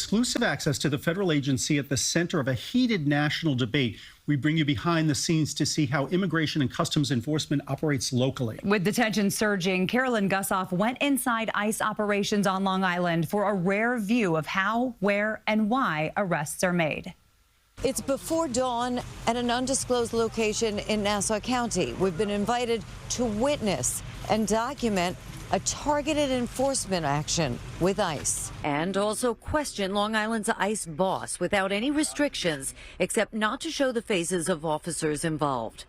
exclusive access to the federal agency at the center of a heated national debate. We bring you behind the scenes to see how Immigration and Customs Enforcement operates locally. With the tension surging, Carolyn Gusoff went inside ICE operations on Long Island for a rare view of how, where, and why arrests are made. It's before dawn at an undisclosed location in Nassau County. We've been invited to witness and document a targeted enforcement action with ICE. And also question Long Island's ICE boss without any restrictions, except not to show the faces of officers involved.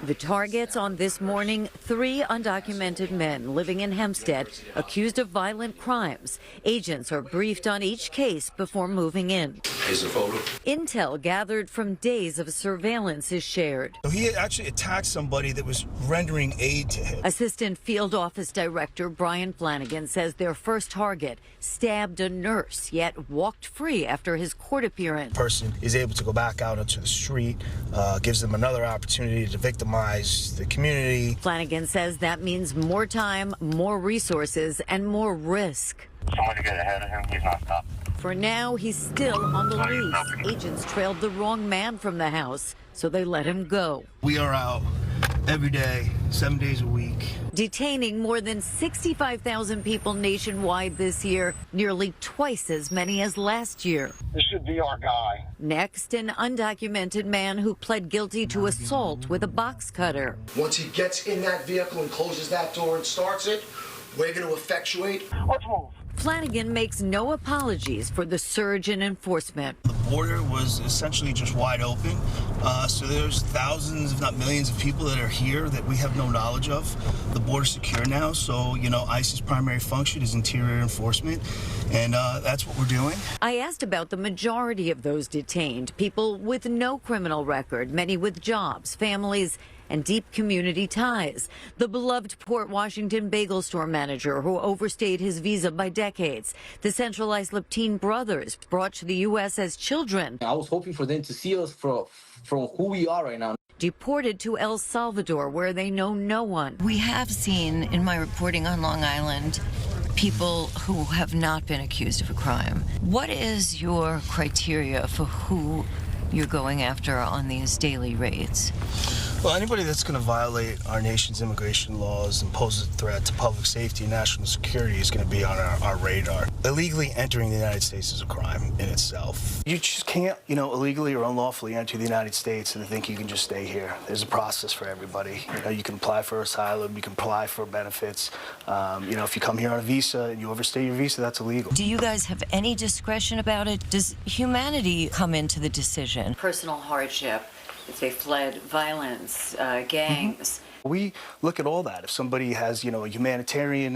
The targets on this morning, 3 undocumented men living in Hempstead accused of violent crimes. Agents are briefed on each case before moving in. Here's a photo. Intel gathered from days of surveillance is shared. So he actually attacked somebody that was rendering aid to him. Assistant Field Office Director Brian Flanagan says their first target stabbed a nurse, yet walked free after his court appearance. The person is able to go back out onto the street, gives them another opportunity to victimize the community. Flanagan says that means more time, more resources, and more risk. Someone to get ahead of him, he's not stopped. For now, he's still on the lease. Agents trailed the wrong man from the house, so they let him go. We are out every day, 7 days a week. Detaining more than 65,000 people nationwide this year, nearly twice as many as last year. This should be our guy. Next, an undocumented man who pled guilty to assault with a box cutter. Once he gets in that vehicle and closes that door and starts it, we're going to effectuate. Let's move. Flanagan makes no apologies for the surge in enforcement. The border was essentially just wide open, so there's thousands, if not millions, of people that are here that we have no knowledge of. The border's secure now, so, ICE's primary function is interior enforcement, and that's what we're doing. I asked about the majority of those detained, people with no criminal record, many with jobs, families, and deep community ties. The beloved Port Washington bagel store manager who overstayed his visa by decades. The Central Islip teen brothers brought to the U.S. as children. I was hoping for them to see us from who we are right now. Deported to El Salvador, where they know no one. We have seen in my reporting on Long Island people who have not been accused of a crime. What is your criteria for who you're going after on these daily raids? Well, anybody that's going to violate our nation's immigration laws and pose a threat to public safety and national security is going to be on our radar. Illegally entering the United States is a crime in itself. You just can't, illegally or unlawfully enter the United States and think you can just stay here. There's a process for everybody. You can apply for asylum, you can apply for benefits. If you come here on a visa and you overstay your visa, that's illegal. Do you guys have any discretion about it? Does humanity come into the decision? Personal hardship. If they fled violence, gangs. We look at all that. If somebody has, a humanitarian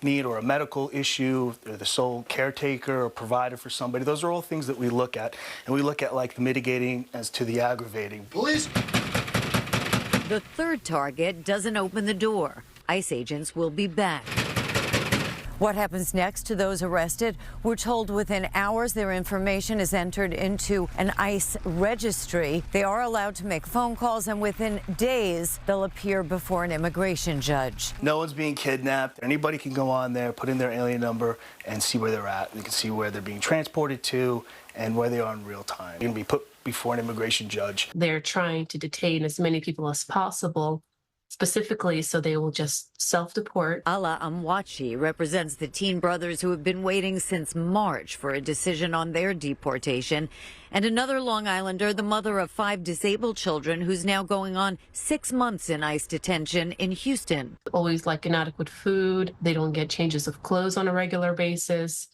need or a medical issue, they're the sole caretaker or provider for somebody, those are all things that we look at. And we look at, the mitigating as to the aggravating. Police! The third target doesn't open the door. ICE agents will be back. What happens next to those arrested? We're told within hours their information is entered into an ICE registry. They are allowed to make phone calls, and within days, they'll appear before an immigration judge. No one's being kidnapped. Anybody can go on there, put in their alien number, and see where they're at. You can see where they're being transported to and where they are in real time. They're going to be put before an immigration judge. They're trying to detain as many people as possible, specifically so they will just self-deport. Ala Amwachi represents the teen brothers who have been waiting since March for a decision on their deportation. And another Long Islander, the mother of 5 disabled children, who's now going on 6 months in ICE detention in Houston. Always inadequate food. They don't get changes of clothes on a regular basis.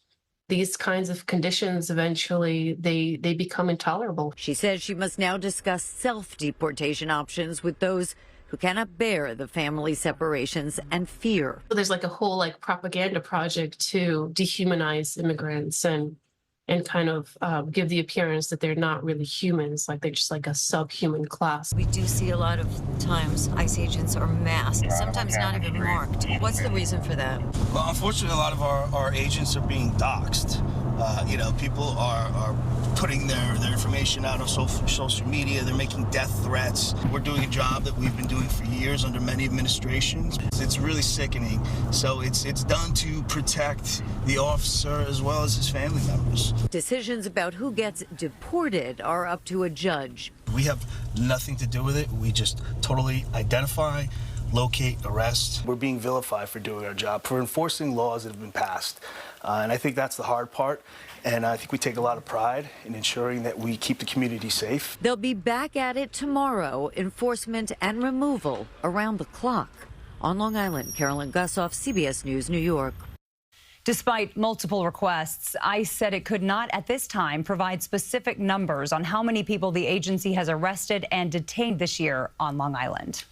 These kinds of conditions, eventually, they become intolerable. She says she must now discuss self-deportation options with those who cannot bear the family separations and fear. There's a whole propaganda project to dehumanize immigrants and and kind of give the appearance that they're not really humans, like they're just like a subhuman class. We do see a lot of times ICE agents are masked, sometimes not even marked. What's the reason for that? Well, unfortunately, a lot of our agents are being doxxed. People are putting their information out on social media. They're making death threats. We're doing a job that we've been doing for years under many administrations. It's really sickening. So it's done to protect the officer as well as his family members. Decisions about who gets deported are up to a judge. We have nothing to do with it. We just totally identify, locate, arrest. We're being vilified for doing our job, for enforcing laws that have been passed. And I think that's the hard part. And I think we take a lot of pride in ensuring that we keep the community safe. They'll be back at it tomorrow, enforcement and removal around the clock. On Long Island, Carolyn Gusoff, CBS News, New York. Despite multiple requests, ICE said it could not at this time provide specific numbers on how many people the agency has arrested and detained this year on Long Island.